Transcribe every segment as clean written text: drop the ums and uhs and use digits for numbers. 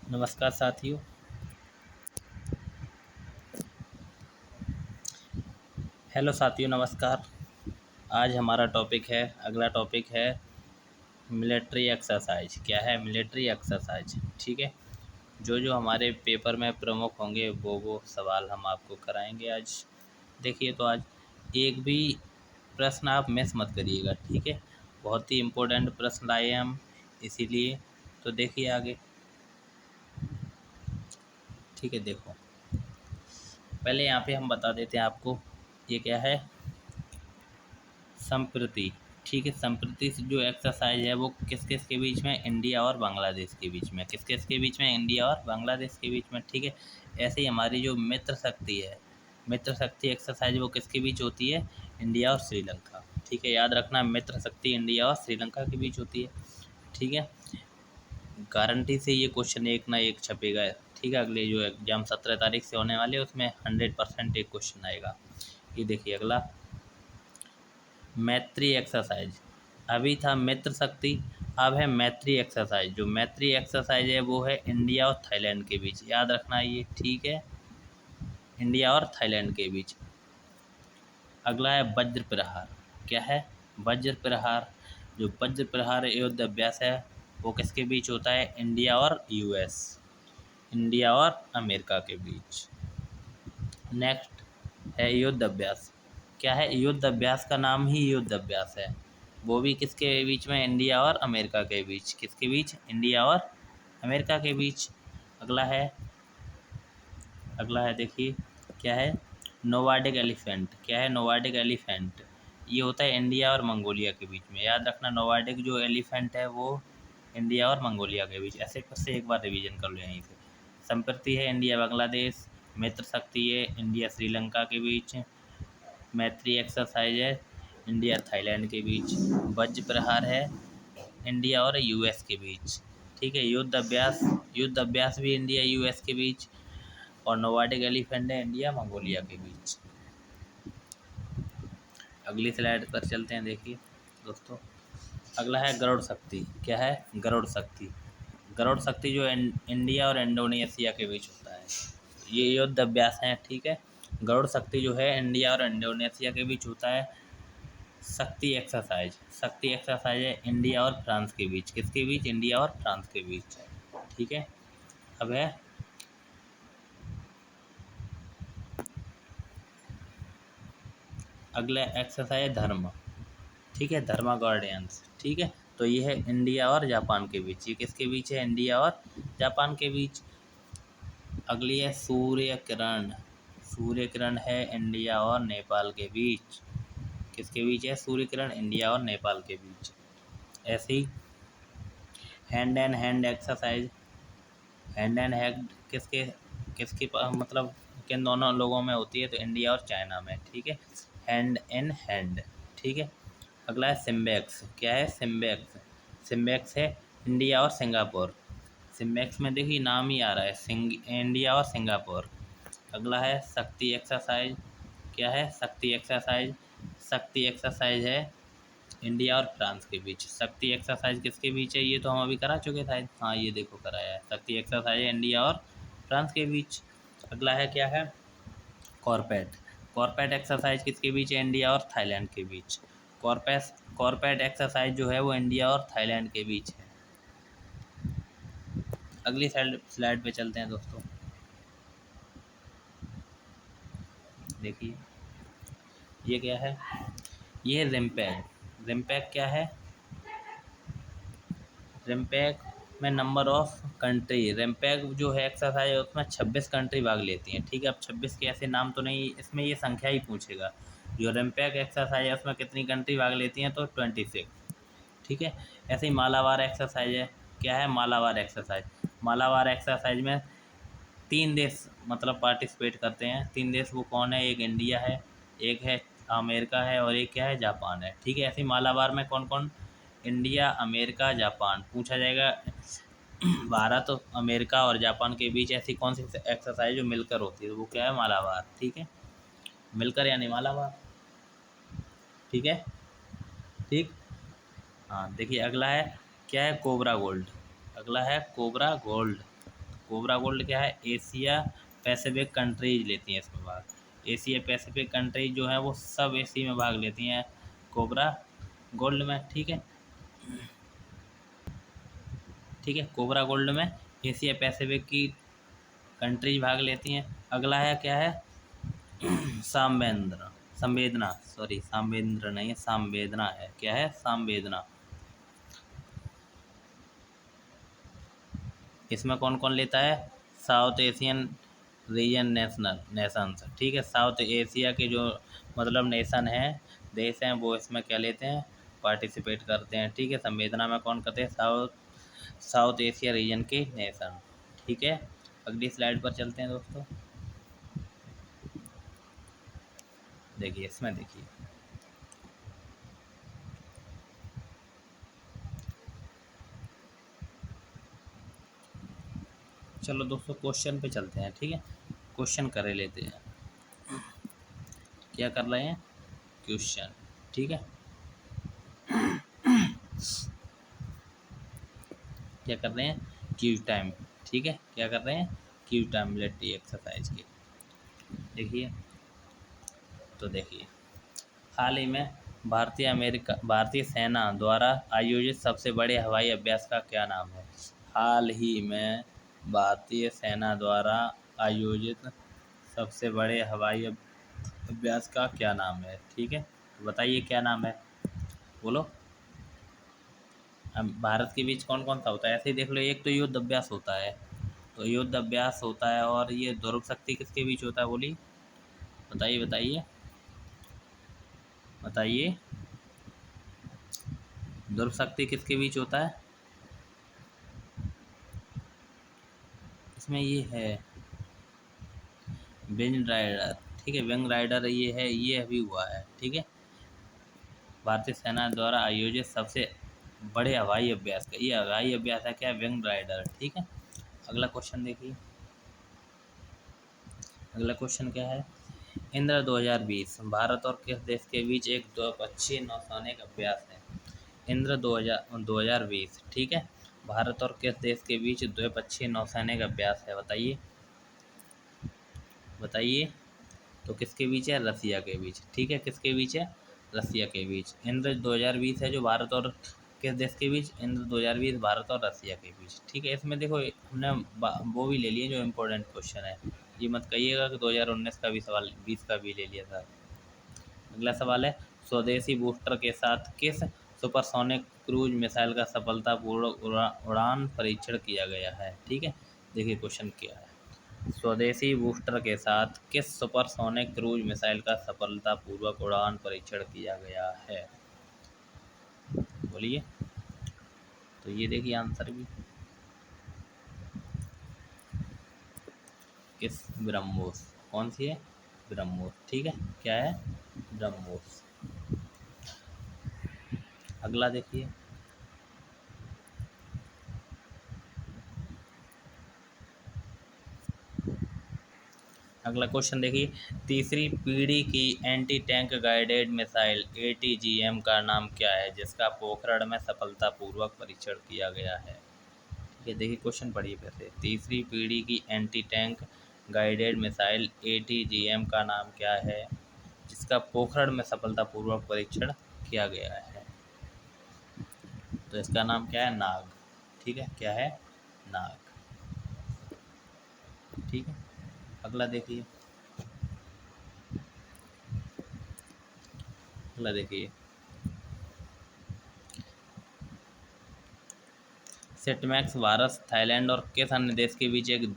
नमस्कार साथियों। हेलो साथियों, नमस्कार। आज हमारा टॉपिक है, अगला टॉपिक है मिलिट्री एक्सरसाइज। क्या है मिलिट्री एक्सरसाइज? ठीक है। जो जो हमारे पेपर में प्रमुख होंगे वो सवाल हम आपको कराएंगे आज। देखिए, तो आज एक भी प्रश्न आप मिस मत करिएगा। ठीक है, बहुत ही इम्पोर्टेंट प्रश्न लाए हैं हम, इसीलिए तो देखिए आगे। ठीक है, देखो, पहले यहाँ पे हम बता देते हैं आपको ये क्या है। संप्रति। ठीक है, संप्रति से जो एक्सरसाइज है वो किस किस के बीच में, इंडिया और बांग्लादेश के बीच में। किस किस के बीच में, इंडिया और बांग्लादेश के बीच में। ठीक है, ऐसे ही हमारी जो मित्र शक्ति है, मित्र शक्ति एक्सरसाइज वो किसके बीच होती है, इंडिया और श्रीलंका। ठीक है, याद रखना, मित्र शक्ति इंडिया और श्रीलंका के बीच होती है। ठीक है, गारंटी से ये क्वेश्चन एक ना एक छपेगा। ठीक है, अगले जो एग्जाम 17 तारीख से होने वाले उसमें 100% एक क्वेश्चन आएगा। ये देखिए अगला, मैत्री एक्सरसाइज। अभी था मित्र शक्ति, अब है मैत्री एक्सरसाइज। जो मैत्री एक्सरसाइज है वो है इंडिया और थाईलैंड के बीच। याद रखना ये। ठीक है, इंडिया और थाईलैंड के बीच। अगला है वज्र प्रहार। क्या है, वज्र प्रहार। जो वज्र प्रहार युद्ध अभ्यास है वो किसके बीच होता है, इंडिया और यूएस, इंडिया और अमेरिका के बीच। नेक्स्ट है युद्ध अभ्यास। क्या है, युद्ध अभ्यास का नाम ही युद्ध अभ्यास है, वो भी किसके बीच में, इंडिया और अमेरिका के बीच। किसके बीच, इंडिया और अमेरिका के बीच। अगला है, अगला है देखिए क्या है, नोवार्डिक एलिफेंट। क्या है, नोवार्डिक एलिफेंट। ये होता है इंडिया और मंगोलिया के बीच में। याद रखना, नोवार्डिक जो एलिफेंट है वो इंडिया और मंगोलिया के बीच। ऐसे से एक बार रिवीजन कर लो यहीं से। संप्रति है इंडिया बांग्लादेश, मित्र शक्ति है इंडिया श्रीलंका के बीच, मैत्री एक्सरसाइज है इंडिया थाईलैंड के बीच, वज्र प्रहार है इंडिया और यूएस के बीच। ठीक है, युद्ध अभ्यास भी इंडिया यूएस के बीच, और नोवार्डिक एलिफेंट है इंडिया मंगोलिया के बीच। अगली स्लाइड पर चलते हैं। देखिए दोस्तों, अगला है गरुड़ शक्ति। क्या है, गरुड़ शक्ति। गरुड़ शक्ति जो इंडिया और इंडोनेशिया के बीच होता है, ये युद्ध अभ्यास है। ठीक है, गरुड़ शक्ति जो है इंडिया और इंडोनेशिया के बीच होता है। शक्ति एक्सरसाइज, शक्ति एक्सरसाइज है इंडिया और फ्रांस के बीच। किसके बीच, इंडिया और फ्रांस के बीच। ठीक है, अब है अगला एक्सरसाइज धर्म। ठीक है, धर्मा गार्डियंस। ठीक है, तो ये है इंडिया और जापान के बीच। ये किसके बीच है, इंडिया और जापान के बीच। अगली है सूर्य किरण। सूर्य किरण है इंडिया और नेपाल के बीच। किसके बीच है, सूर्य किरण इंडिया और नेपाल के बीच। ऐसे ही hand and hand exercise. Hand and hand किसके किसके मतलब किन दोनों लोगों में होती है, तो इंडिया और चाइना में। ठीक है, हैंड इन हैंड। ठीक है, अगला है सिम्बेक्स। क्या है, सिम्बेक्स। सिम्बेक्स है इंडिया और सिंगापुर। सिम्बेक्स में देखिए नाम ही आ रहा है, इंडिया और सिंगापुर। अगला है शक्ति एक्सरसाइज। क्या है, शक्ति एक्सरसाइज। शक्ति एक्सरसाइज है इंडिया और फ्रांस के बीच। शक्ति एक्सरसाइज किसके बीच है, ये तो हम अभी करा चुके थे। हाँ, ये देखो कराया है। शक्ति एक्सरसाइज है इंडिया और फ्रांस के बीच। अगला है क्या है, कॉर्पेट। कॉर्पेट एक्सरसाइज किसके बीच है, इंडिया और थाईलैंड के बीच। कॉर्पेट एक्सरसाइज जो है वो इंडिया और थाईलैंड के बीच है। अगली स्लाइड पे चलते हैं दोस्तों। देखिए ये क्या है, ये है रिम्पैक। रिम्पैक क्या है, रिम्पैक में नंबर ऑफ कंट्री। रिम्पैक जो है एक्सरसाइज है उसमें 26 कंट्री भाग लेती हैं। ठीक है, अब 26 के ऐसे नाम तो नहीं, इसमें ये संख्या ही पूछेगा। जो रिम्पैक एक्सरसाइज है उसमें कितनी कंट्री भाग लेती हैं, तो 26। ठीक है, ऐसे ही मालाबार एक्सरसाइज है। क्या है, मालाबार एक्सरसाइज। मालाबार एक्सरसाइज में 3 देश मतलब पार्टिसिपेट करते हैं। 3 देश वो कौन है, एक इंडिया है, एक है अमेरिका है, और एक क्या है, जापान है। ठीक है, ऐसे ही मालाबार में कौन कौन, इंडिया अमेरिका जापान पूछा जाएगा। भारत अमेरिका और जापान के बीच ऐसी कौन सी एक्सरसाइज जो मिलकर होती है, वो क्या है, मालाबार। ठीक है, मिलकर यानी मालाबार। ठीक है, ठीक। हाँ देखिए, अगला है क्या है, कोबरा गोल्ड। अगला है कोबरा गोल्ड। कोबरा गोल्ड क्या है, एशिया पैसिफिक कंट्रीज लेती हैं इसमें भाग। एशिया पैसिफिक कंट्रीज जो है वो सब एसी में भाग लेती हैं कोबरा गोल्ड में। ठीक है, ठीक है, कोबरा गोल्ड में एशिया पैसिफिक की कंट्रीज भाग लेती हैं। अगला है क्या है, सामवेंद्र संवेदना, सॉरी सामवेंद्र नहीं है, संवेदना है। क्या है, संवेदना। इसमें कौन कौन लेता है, साउथ एशियन रीजन नेशंस। ठीक है, साउथ एशिया के जो मतलब नेशन हैं, देश हैं, वो इसमें क्या लेते हैं, पार्टिसिपेट करते हैं। ठीक है, संवेदना में कौन करते हैं, साउथ एशिया रीजन के नेशन। ठीक है, अगली स्लाइड पर चलते हैं दोस्तों। देखिए इसमें देखिए, चलो दोस्तों क्वेश्चन पे चलते हैं। ठीक है, क्वेश्चन कर लेते हैं। क्या कर रहे हैं, क्वेश्चन। ठीक है, क्या कर रहे हैं, क्यू टाइम। ठीक है, क्या कर रहे हैं, क्यू टाइम मिलिट्री एक्सरसाइज की। देखिए, तो देखिए, हाल ही में भारतीय सेना द्वारा आयोजित सबसे बड़े हवाई अभ्यास का क्या नाम है। हाल ही में भारतीय सेना द्वारा आयोजित सबसे बड़े हवाई अभ्यास का क्या नाम है। ठीक है, तो बताइए क्या नाम है, बोलो। अब भारत के बीच कौन कौन सा होता है, ऐसे ही देख लो। एक तो युद्ध अभ्यास होता है, तो युद्ध अभ्यास होता है, और ये ध्रुव शक्ति किसके बीच होता है, बोली, बताइए बताइए बताइए, ध्रुव शक्ति किसके बीच होता है, इसमें ये है विंग राइडर। ठीक है, विंग राइडर ये है, ये अभी हुआ है। ठीक है, भारतीय सेना द्वारा आयोजित सबसे बड़े हवाई अभ्यास का ये हवाई अभ्यास है, क्या, विंग राइडर। ठीक है, अगला क्वेश्चन देखिए, अगला क्वेश्चन क्या है, इंद्र 2020 भारत और किस देश के बीच एक द्विपक्षीय नौसैनिक अभ्यास है। इंद्र 2020, ठीक है, भारत और किस देश के बीच द्विपक्षीय नौसैनिक अभ्यास है, बताइए बताइए। तो किसके बीच है, रसिया के बीच। ठीक है, किसके बीच है, रसिया के बीच। इंद्र 2020 है जो भारत और किस देश के बीच, इंद्र 2020 भारत और रसिया के बीच। ठीक है, इसमें देखो हमने वो भी ले लिए जो इम्पोर्टेंट क्वेश्चन है, ये मत कहिएगा कि 2019 का भी सवाल 20 का भी ले लिया था। अगला सवाल है, स्वदेशी बूस्टर के साथ किस सुपरसोनिक क्रूज मिसाइल का सफलतापूर्वक उड़ान परीक्षण किया गया है। ठीक है, देखिए क्वेश्चन क्या है, स्वदेशी बूस्टर के साथ किस सुपरसोनिक क्रूज मिसाइल का सफलतापूर्वक उड़ान परीक्षण किया गया है, बोलिए। तो ये देखिए आंसर भी, किस, ब्रह्मोस। कौन सी है, ब्रह्मोस। ठीक है, क्या है, ब्रह्मोस। अगला देखिए, अगला क्वेश्चन देखिए, तीसरी पीढ़ी की anti tank guided missile ATGM का नाम क्या है जिसका पोखरण में सफलतापूर्वक परीक्षण किया गया है। ठीक है, देखिए क्वेश्चन पढ़िए फिर से, तीसरी पीढ़ी की anti tank guided missile ATGM का नाम क्या है जिसका पोखरण में सफलतापूर्वक परीक्षण किया गया है। तो इसका नाम क्या है, नाग। ठीक है, क्या है, नाग। ठीक है, अगला देखिए, अगला देखिए, सेटमैक्स भारत, थाईलैंड और किस अन्य देश के बीच एक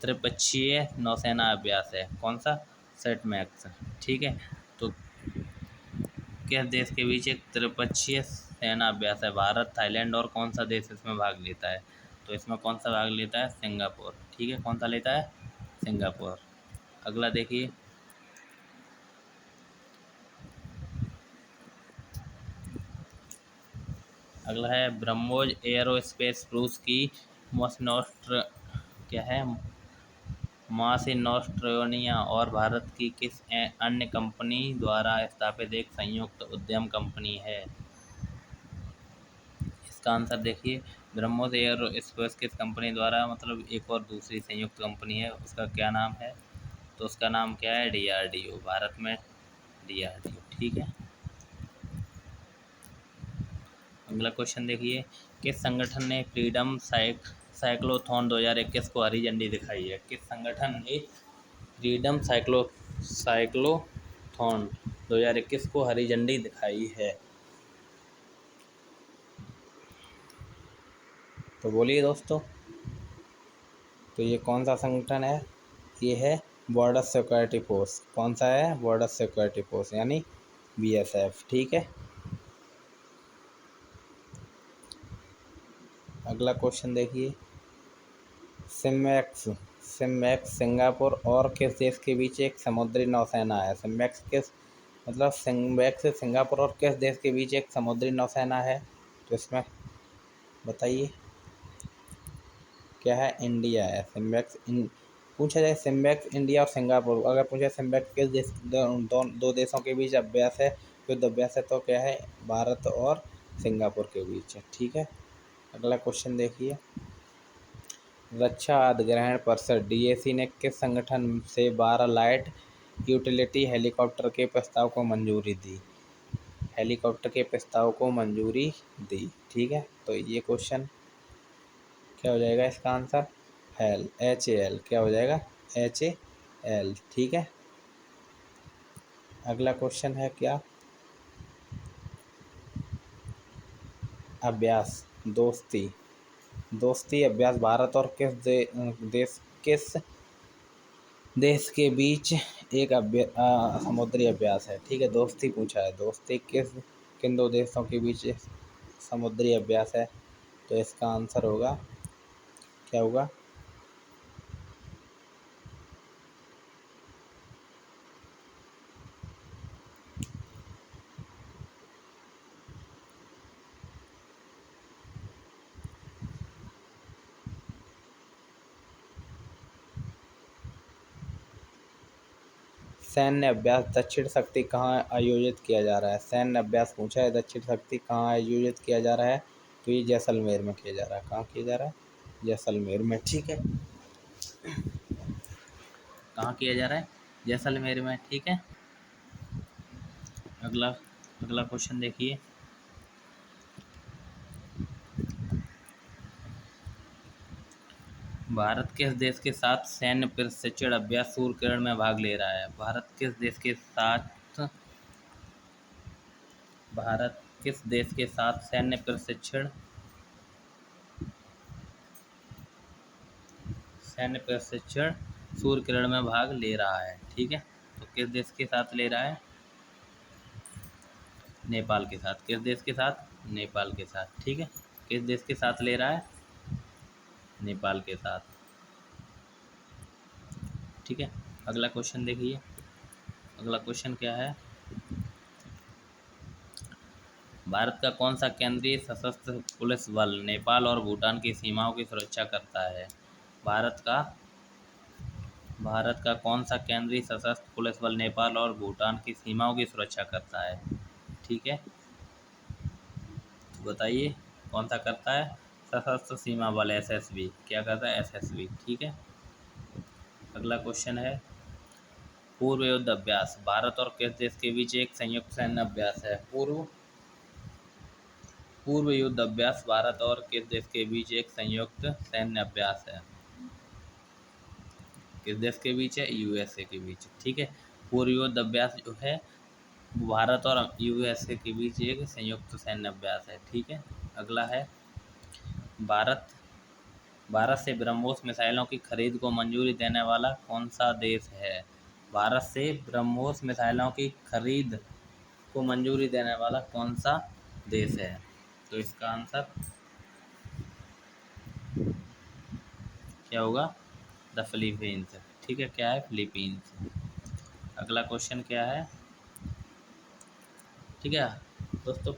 त्रिपक्षीय नौसेना अभ्यास है, कौन सा, सेटमैक्स। ठीक है, तो किस देश के बीच एक त्रिपक्षीय सेना अभ्यास है, भारत, थाईलैंड और कौन सा देश इसमें भाग लेता है। तो इसमें कौन सा भाग लेता है, सिंगापुर। ठीक है, कौन सा लेता है, सिंगापुर। अगला देखिए, अगला है ब्रह्मोस एयरोस्पेस रूस की मोसनोस्ट्र क्या है, मासिनोस्ट्रोनिया और भारत की किस अन्य कंपनी द्वारा स्थापित एक संयुक्त उद्यम कंपनी है। इसका आंसर देखिए, ब्रह्मोस एयर स्पेस किस कंपनी द्वारा मतलब एक और दूसरी संयुक्त कंपनी है, उसका क्या नाम है? तो उसका नाम क्या है? DRDO, भारत में DRDO। ठीक है, अगला क्वेश्चन देखिए, किस संगठन ने फ्रीडम साइक्लोथॉन 2021 को हरी झंडी दिखाई है? किस संगठन ने फ्रीडम साइक्लोथॉन 2021 को हरी झंडी दिखाई है? तो बोलिए दोस्तों, तो ये कौन सा संगठन है? ये है बॉर्डर सिक्योरिटी फोर्स। कौन सा है? बॉर्डर सिक्योरिटी फोर्स यानी BSF। ठीक है, अगला क्वेश्चन देखिए, सिमैक्स सिमैक्स सिंगापुर और किस देश के बीच एक समुद्री नौसेना है? सिमैक्स किस मतलब सिमैक्स सिंगापुर और किस देश के बीच एक समुद्री नौसेना है? तो इसमें बताइए क्या है? इंडिया है। पूछा जाए सिम्बेक्स इंडिया और सिंगापुर, अगर पूछे सिम्बेक्स किस देश दो देशों के बीच अभ्यास है, युद्ध अभ्यास है, तो क्या है? भारत और सिंगापुर के बीच है। ठीक है, अगला क्वेश्चन देखिए, रक्षा अधिग्रहण परिषद DAC ने किस संगठन से 12 लाइट यूटिलिटी हेलीकॉप्टर के प्रस्ताव को मंजूरी दी? हेलीकॉप्टर के प्रस्ताव को मंजूरी दी। ठीक है, तो ये क्वेश्चन क्या हो जाएगा? इसका आंसर HAL क्या हो जाएगा? HAL। ठीक है, अगला क्वेश्चन है क्या? अभ्यास दोस्ती अभ्यास भारत और किस देश के बीच एक समुद्री अभ्यास है? ठीक है, दोस्ती पूछा है, दोस्ती किन दो देशों के बीच समुद्री अभ्यास है? तो इसका आंसर होगा क्या होगा? सैन्य अभ्यास दक्षिण शक्ति कहाँ आयोजित किया जा रहा है? सैन्य अभ्यास पूछा है, दक्षिण शक्ति कहाँ आयोजित किया जा रहा है? तो ये जैसलमेर में किया जा रहा है। कहाँ किया जा रहा है? जैसलमेर में। ठीक है, कहाँ किया जा रहा है? जैसलमेर में। ठीक है, अगला अगला क्वेश्चन देखिए, भारत किस देश के साथ सैन्य प्रशिक्षण अभ्यास सूर्यकिरण में भाग ले रहा है? भारत किस देश के साथ सैन्य प्रशिक्षण सूर्यकिरण में भाग ले रहा है? ठीक है, तो किस देश के साथ ले रहा है? नेपाल के साथ। किस देश के साथ? नेपाल के साथ। ठीक है, किस देश के साथ ले रहा है? नेपाल के साथ। ठीक है, अगला क्वेश्चन देखिए, अगला क्वेश्चन क्या है? भारत का कौन सा केंद्रीय सशस्त्र पुलिस बल नेपाल और भूटान की सीमाओं की सुरक्षा करता है? भारत का कौन सा केंद्रीय सशस्त्र पुलिस बल नेपाल और भूटान की सीमाओं की सुरक्षा करता है? ठीक है, बताइए कौन सा करता है? सशस्त्र सीमा बल SSB। क्या करता है? SSB। ठीक है, अगला क्वेश्चन है, पूर्व युद्ध अभ्यास भारत और किस देश के बीच एक संयुक्त सैन्य अभ्यास है? पूर्व युद्ध अभ्यास भारत और किस देश के बीच एक संयुक्त सैन्य अभ्यास है? किस देश के बीच है? USA के बीच। ठीक है, पूर्व युद्ध अभ्यास जो है भारत और USA के बीच एक संयुक्त सैन्य अभ्यास है। ठीक है, अगला है, भारत भारत से ब्रह्मोस मिसाइलों की खरीद को मंजूरी देने वाला कौन सा देश है? भारत से ब्रह्मोस मिसाइलों की खरीद को मंजूरी देने वाला कौन सा देश है? तो इसका आंसर क्या होगा? The Philippines. ठीक है, क्या है? फिलीपींस। अगला क्वेश्चन क्या है? ठीक है दोस्तों,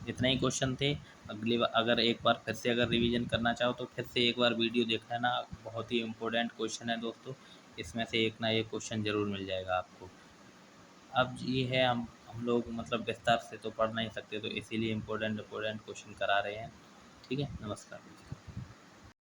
इतना ही क्वेश्चन थे। अगली बार अगर एक बार फिर से अगर रिवीजन करना चाहो तो फिर से एक बार वीडियो देख लेना, बहुत ही इम्पोर्टेंट क्वेश्चन है दोस्तों, इसमें से एक ना एक क्वेश्चन ज़रूर मिल जाएगा आपको। अब ये है, हम लोग मतलब विस्तार से तो पढ़ नहीं सकते, तो इसीलिए इम्पोर्टेंट क्वेश्चन करा रहे हैं। ठीक है, नमस्कार।